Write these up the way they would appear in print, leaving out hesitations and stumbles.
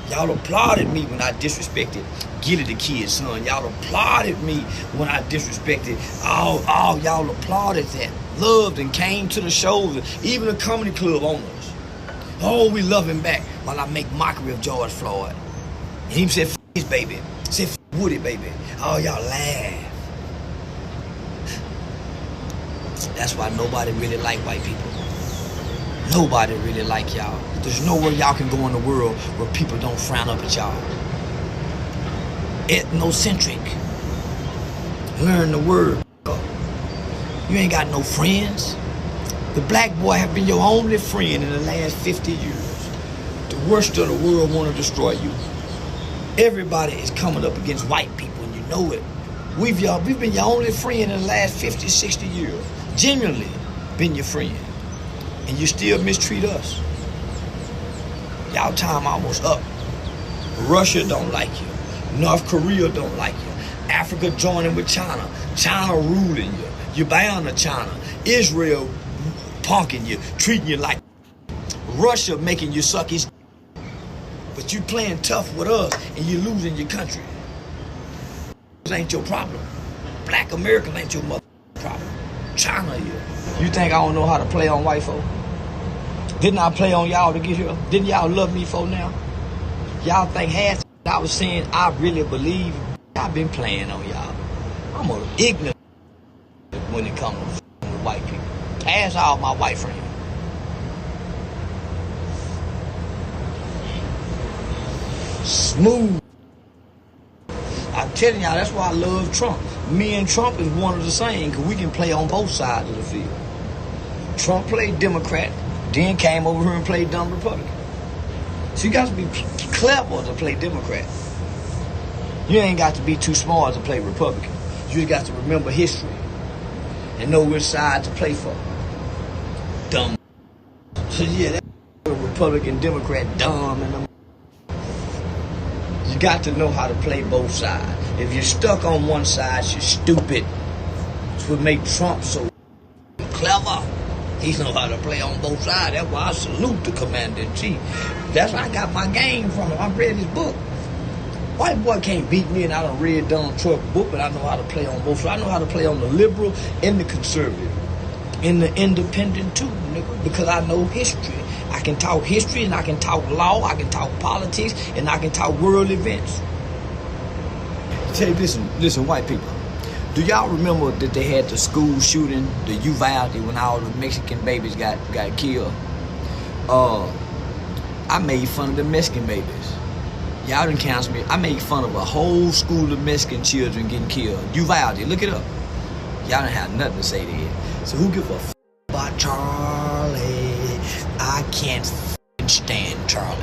Y'all applauded me when I disrespected Gilly the Kid's son. Y'all applauded me when I disrespected all y'all applauded that. Loved and came to the shows, even the comedy club owners. Oh, we love him back while I make mockery of George Floyd. And he said, f his baby. Said, f Woody, baby. Oh, y'all laugh. That's why nobody really like white people. Nobody really like y'all. There's nowhere y'all can go in the world where people don't frown up at y'all. Ethnocentric. Learn the word. You ain't got no friends. The black boy have been your only friend in the last 50 years. The worst of the world want to destroy you. Everybody is coming up against white people, and you know it. We've been your only friend in the last 50, 60 years. Genuinely been your friend. And you still mistreat us. Y'all time almost up. Russia don't like you. North Korea don't like you. Africa joining with China. China ruling you. You're bound to China. Israel punking you, treating you like Russia making you suck his. But you playing tough with us and you're losing your country. This ain't your problem. Black America ain't your mother problem. China is. You think I don't know how to play on white folk? Didn't I play on y'all to get here? Didn't y'all love me for now? Y'all think half I was saying I really believe? I've been playing on y'all. I'm an ignorant when it comes to white people. Ask all my white friends. Smooth. I'm telling y'all, that's why I love Trump. Me and Trump is one of the same, because we can play on both sides of the field. Trump played Democrat, then came over here and played dumb Republican. So you got to be clever to play Democrat. You ain't got to be too smart to play Republican. You just got to remember history and know which side to play for. Dumb. So yeah, that Republican, Democrat, dumb, and them. You got to know how to play both sides. If you're stuck on one side, you're stupid. That's what makes Trump so clever. He knows how to play on both sides. That's why I salute the commander-in-chief. That's where I got my game from him. I read his book. White boy can't beat me, and I done read Donald Trump's book, but I know how to play on both sides. I know how to play on the liberal and the conservative. And the independent too, nigga, because I know history. I can talk history, and I can talk law, I can talk politics, and I can talk world events. Tell you, listen, white people. Do y'all remember that they had the school shooting, the Uvalde, when all the Mexican babies got killed? I made fun of the Mexican babies. Y'all didn't cancel me. I made fun of a whole school of Mexican children getting killed. Uvalde, look it up. Y'all didn't have nothing to say to it. So who give a f about Charlie? I can't stand Charlie.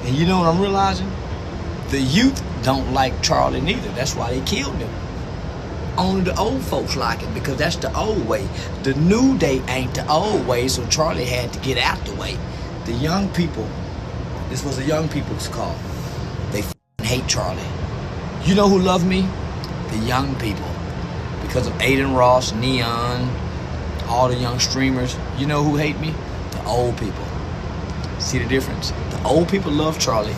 And you know what I'm realizing? The youth don't like Charlie neither. That's why they killed him. Only the old folks like it, because that's the old way. The new day ain't the old way, so Charlie had to get out the way. The young people, this was the young people's call. They hate Charlie. You know who love me? The young people. Because of Aiden Ross, Neon, all the young streamers. You know who hate me? The old people. See the difference? The old people love Charlie.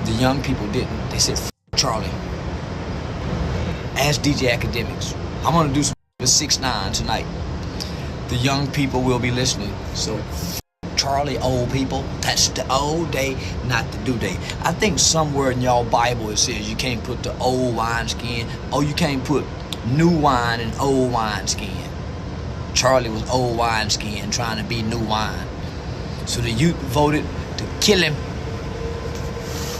The young people didn't. They said, F Charlie. Ask DJ Academics. I'm gonna do some with 6ix9ine tonight. The young people will be listening. So Charlie, old people, that's the old day, not the new day. I think somewhere in y'all Bible it says you can't put the old wineskin, or you can't put new wine in old wineskin. Charlie was old wineskin trying to be new wine. So the youth voted to kill him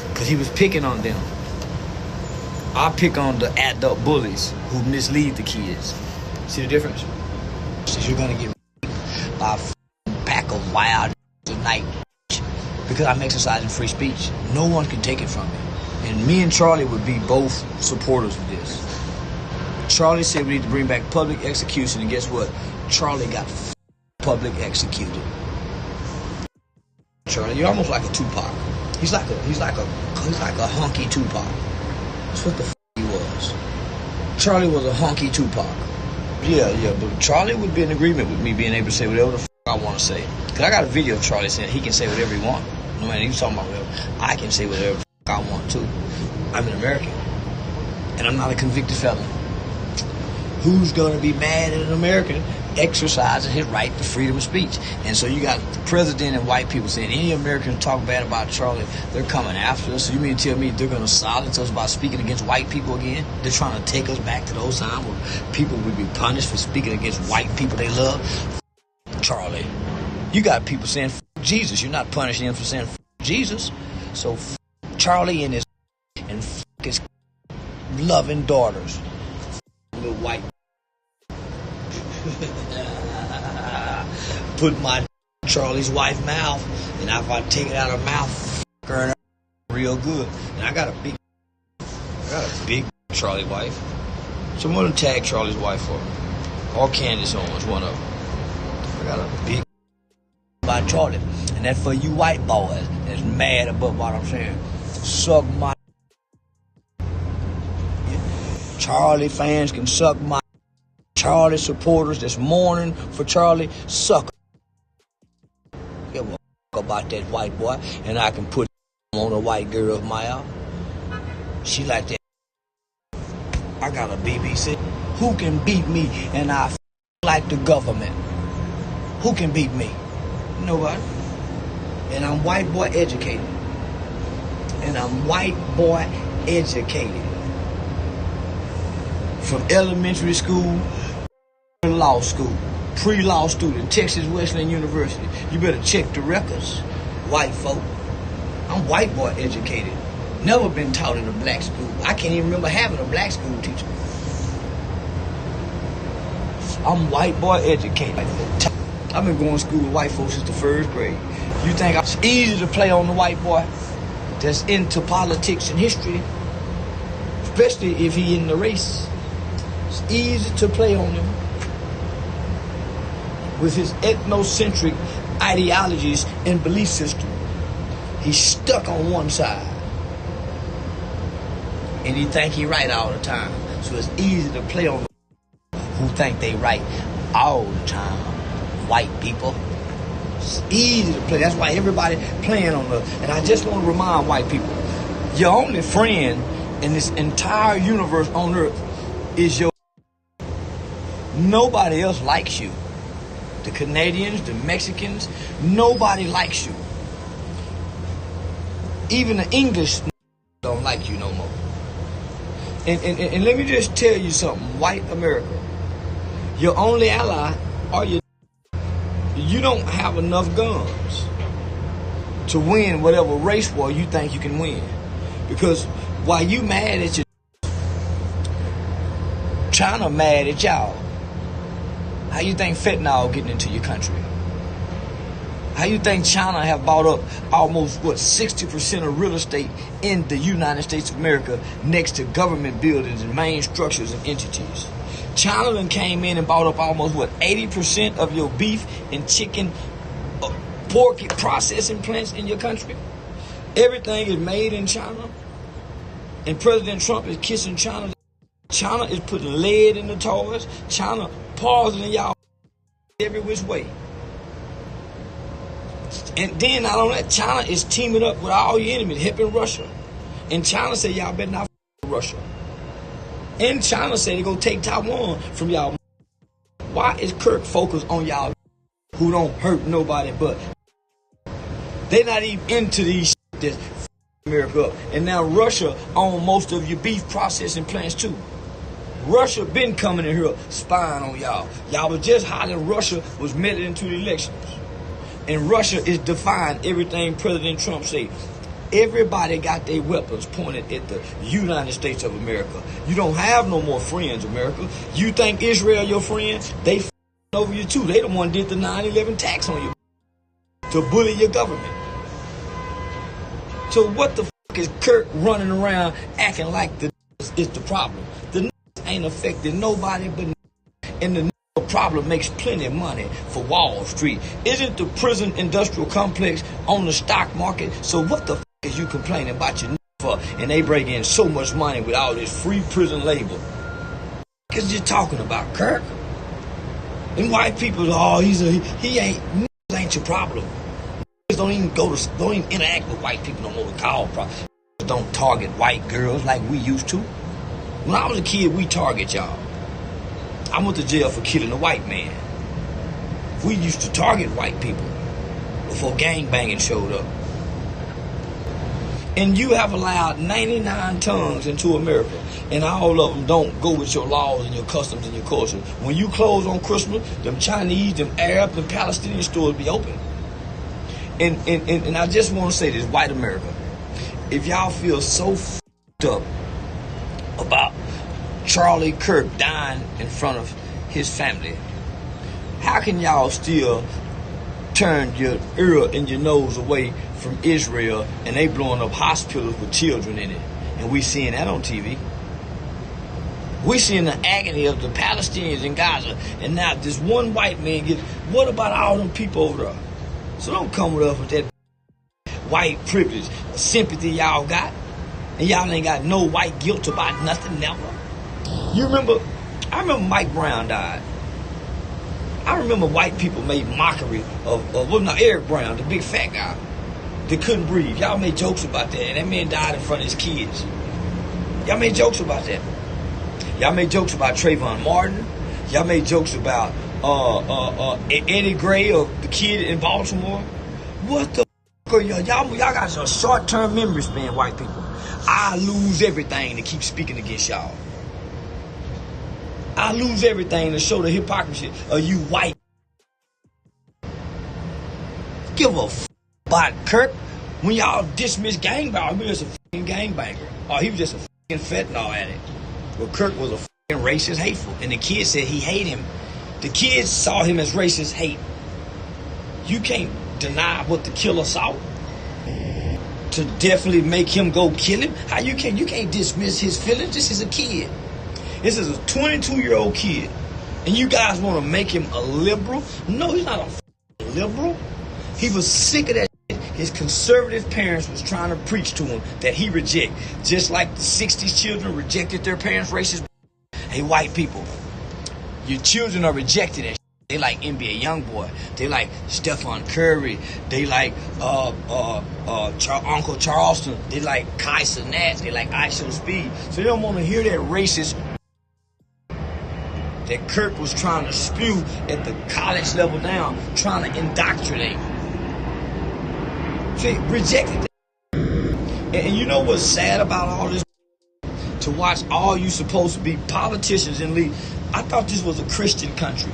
because he was picking on them. I pick on the adult bullies who mislead the kids. See the difference? So you're gonna get by a pack of wild tonight because I'm exercising free speech. No one can take it from me. And me and Charlie would be both supporters of this. Charlie said we need to bring back public execution, and guess what? Charlie got public executed. Charlie, you're almost like a Tupac. He's like a hunky Tupac. That's what the he was. Charlie was a hunky Tupac. Yeah, but Charlie would be in agreement with me being able to say whatever the I want to say. Because I got a video of Charlie saying he can say whatever he wants. No matter you talking about whatever. I can say whatever I want to. I'm an American. And I'm not a convicted felon. Who's going to be mad at an American exercising his right to freedom of speech? And so you got the president and white people saying any American talk bad about Charlie, they're coming after us. So you mean to tell me they're going to silence us by speaking against white people again? They're trying to take us back to those times where people would be punished for speaking against white people they love? Charlie. You got people saying Jesus. You're not punishing him for saying Jesus. So Charlie and his loving daughters. Little white. Put my Charlie's wife mouth, and if I take it out of her mouth, her real good. And I got a big Charlie wife. So I'm gonna tag Charlie's wife for me. Or Candace Owens, one of them. I got a big by Charlie, and that's for you white boys that's mad about what I'm saying. Suck my. Charlie fans can suck my. Charlie supporters that's mourning for Charlie, suck. Give a about that white boy, and I can put on a white girl's mouth. She like that. I got a BBC. Who can beat me? And I like the government. Who can beat me? Nobody. And I'm white boy educated. And I'm white boy educated. From elementary school to law school. Pre-law student, Texas Wesleyan University. You better check the records, white folk. I'm white boy educated. Never been taught in a black school. I can't even remember having a black school teacher. I'm white boy educated. I've been going to school with white folks since the first grade. You think it's easy to play on the white boy that's into politics and history, especially if he in the race? It's easy to play on him with his ethnocentric ideologies and belief system. He's stuck on one side. And he think he right all the time. So it's easy to play on the who think they right all the time. White people. It's easy to play. That's why everybody playing on the. And I just want to remind white people, your only friend in this entire universe on earth is your. Nobody else likes you. The Canadians, the Mexicans, nobody likes you. Even the English don't like you no more. And let me just tell you something, white America, your only ally are your. You don't have enough guns to win whatever race war you think you can win. Because while you mad at your China mad at y'all. How you think fentanyl getting into your country? How you think China have bought up almost, 60% of real estate in the United States of America next to government buildings and main structures and entities? China then came in and bought up almost, 80% of your beef and chicken, pork processing plants in your country? Everything is made in China. And President Trump is kissing China. China is putting lead in the toys. China poisoning y'all every which way. And then not only that, China is teaming up with all your enemies, helping Russia. And China said y'all better not with Russia. And China said they're going to take Taiwan from y'all. Why is Kirk focused on y'all who don't hurt nobody but? They're not even into these that's America up. And now Russia owns most of your beef processing plants too. Russia been coming in here spying on y'all. Y'all was just hollering Russia was meddling into the elections. And Russia is defying everything President Trump said. Everybody got their weapons pointed at the United States of America. You don't have no more friends, America. You think Israel your friend? They over you too. They the one did the 9/11 tax on you to bully your government. So what the is Kirk running around acting like the is the problem? The ain't affecting nobody but and the problem makes plenty of money for Wall Street. Isn't the prison industrial complex on the stock market? So what the is you complaining about your for? And they bring in so much money with all this free prison labor. Because you're talking about Kirk. And white people, he ain't your problem. don't even interact with white people no more to call problems. Don't target white girls like we used to. When I was a kid, we target y'all. I went to jail for killing a white man. We used to target white people before gangbanging showed up. And you have allowed 99 tongues into America, and all of them don't go with your laws and your customs and your culture. When you close on Christmas, them Chinese, them Arab, them Palestinian stores be open. And I just want to say this, white America, if y'all feel so f***ed up about Charlie Kirk dying in front of his family, how can y'all still turn your ear and your nose away from Israel and they blowing up hospitals with children in it? And we seeing that on TV. We seeing the agony of the Palestinians in Gaza, and now this one white man gets, what about all them people over there? So don't come with us with that white privilege, sympathy y'all got, and y'all ain't got no white guilt about nothing, never. I remember Mike Brown died. I remember white people made mockery of Eric Brown, the big fat guy that couldn't breathe. Y'all made jokes about that, and that man died in front of his kids. Y'all made jokes about that. Y'all made jokes about Trayvon Martin. Y'all made jokes about Eddie Gray, or the kid in Baltimore. What the f*** are y'all? Y'all got a short-term memory span, white people. I lose everything to keep speaking against y'all. I lose everything to show the hypocrisy of you white. Give a f*** about Kirk. When y'all dismiss gangbanger, he was a f***ing gangbanger. Or he was just a f***ing fentanyl addict. Well, Kirk was a f***ing racist, hateful. And the kids said he hated him. The kids saw him as racist hate. You can't deny what the killer saw to definitely make him go kill him. How you can't dismiss his feelings. This is a kid. This is a 22-year-old kid. And you guys want to make him a liberal? No, he's not a liberal. He was sick of that shit. His conservative parents was trying to preach to him that he reject. Just like the 60s children rejected their parents' racist. Hey, white people, your children are rejecting that shit. They like NBA Youngboy. They like Stephen Curry. They like Uncle Charleston. They like Kai Cenat. They like ISO Speed. So they don't want to hear that racist that Kirk was trying to spew at the college level down, trying to indoctrinate. See, rejected that. And you know what's sad about all this? To watch all you supposed to be politicians and lead. I thought this was a Christian country.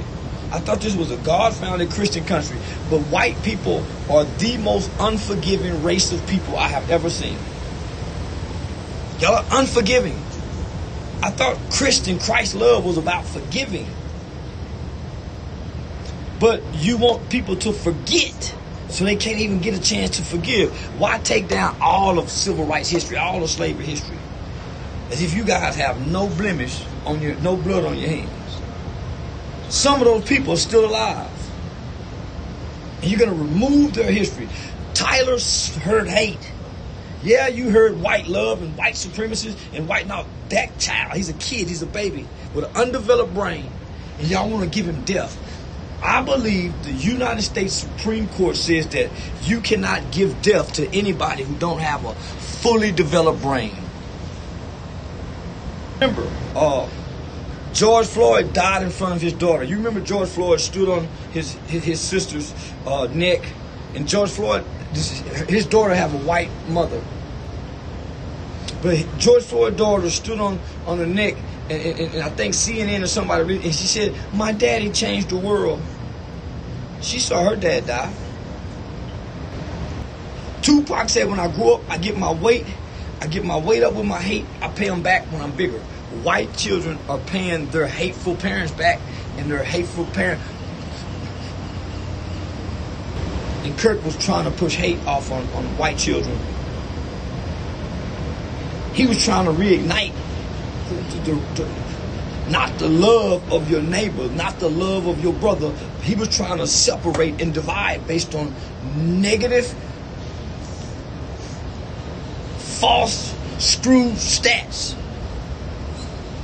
I thought this was a God-founded Christian country. But white people are the most unforgiving race of people I have ever seen. Y'all are unforgiving. I thought Christ love was about forgiving. But you want people to forget, so they can't even get a chance to forgive. Why take down all of civil rights history, all of slavery history? As if you guys have no blemish on no blood on your hands. Some of those people are still alive. And you're going to remove their history. Tyler heard hate. Yeah, you heard white love and white supremacists and white. Now, that child, he's a kid, he's a baby with an undeveloped brain. And y'all want to give him death. I believe the United States Supreme Court says that you cannot give death to anybody who don't have a fully developed brain. Remember, George Floyd died in front of his daughter. You remember George Floyd stood on his sister's neck, and George Floyd, his daughter have a white mother. But George Floyd's daughter stood on her neck, and I think CNN or somebody, and she said, "My daddy changed the world." She saw her dad die. Tupac said, "When I grow up, I get my weight up with my hate. I pay them back when I'm bigger." White children are paying their hateful parents back, and their hateful parent. And Kirk was trying to push hate off on white children. He was trying to reignite not the love of your neighbor, not the love of your brother. He was trying to separate and divide based on negative, false, screwed stats.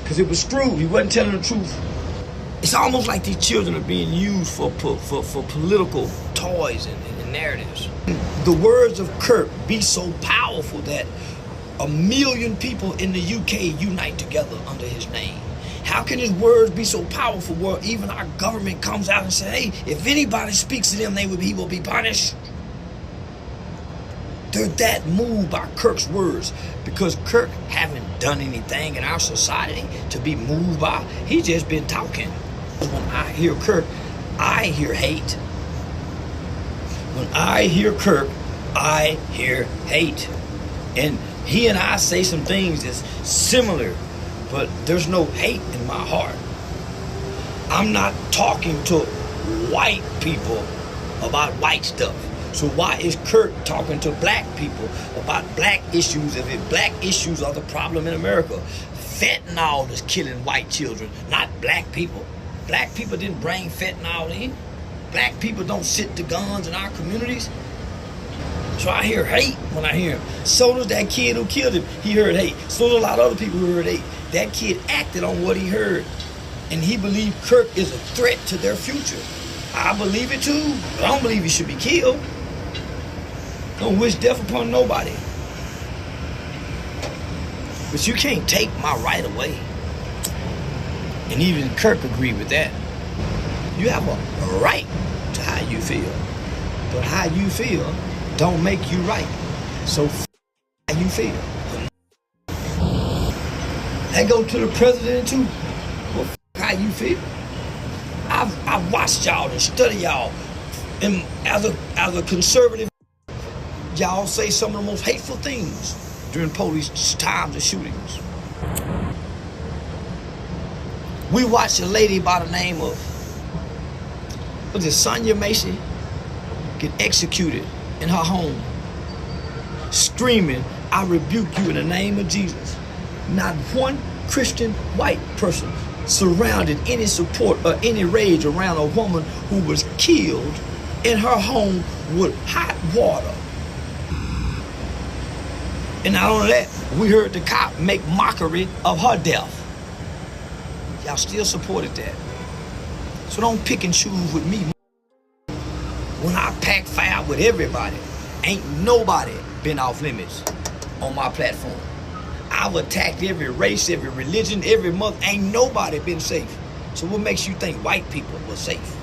Because it was screwed. He wasn't telling the truth. It's almost like these children are being used for political toys and narratives. The words of Kirk be so powerful that 1 million people in the UK unite together under his name. How can his words be so powerful where even our government comes out and says, hey, if anybody speaks to them, he will be punished? They're that moved by Kirk's words because Kirk haven't done anything in our society to be moved by. He's just been talking. When I hear Kirk, I hear hate. When I hear Kirk, I hear hate. And he and I say some things that's similar, but there's no hate in my heart. I'm not talking to white people about white stuff. So why is Kirk talking to black people about black issues if black issues are the problem in America? Fentanyl is killing white children, not black people. Black people didn't bring fentanyl in. Black people don't sit the guns in our communities. So I hear hate when I hear him. So does that kid who killed him. He heard hate. So does a lot of other people who heard hate. That kid acted on what he heard. And he believed Kirk is a threat to their future. I believe it too. But I don't believe he should be killed. Don't wish death upon nobody. But you can't take my right away. And even Kirk agreed with that. You have a right to how you feel. But how you feel don't make you right. So how you feel. That go to the president too. Well, how you feel. I've watched y'all and studied y'all. And as a conservative, y'all say some of the most hateful things during police times of shootings. We watched a lady by the name of, was it Sonia Macy, get executed in her home, screaming, I rebuke you in the name of Jesus. Not one Christian white person surrounded any support or any rage around a woman who was killed in her home with hot water. And not only that, we heard the cop make mockery of her death. Y'all still supported that. So don't pick and choose with me. When I pack fire with everybody, ain't nobody been off limits on my platform. I've attacked every race, every religion, every mother. Ain't nobody been safe. So what makes you think white people were safe?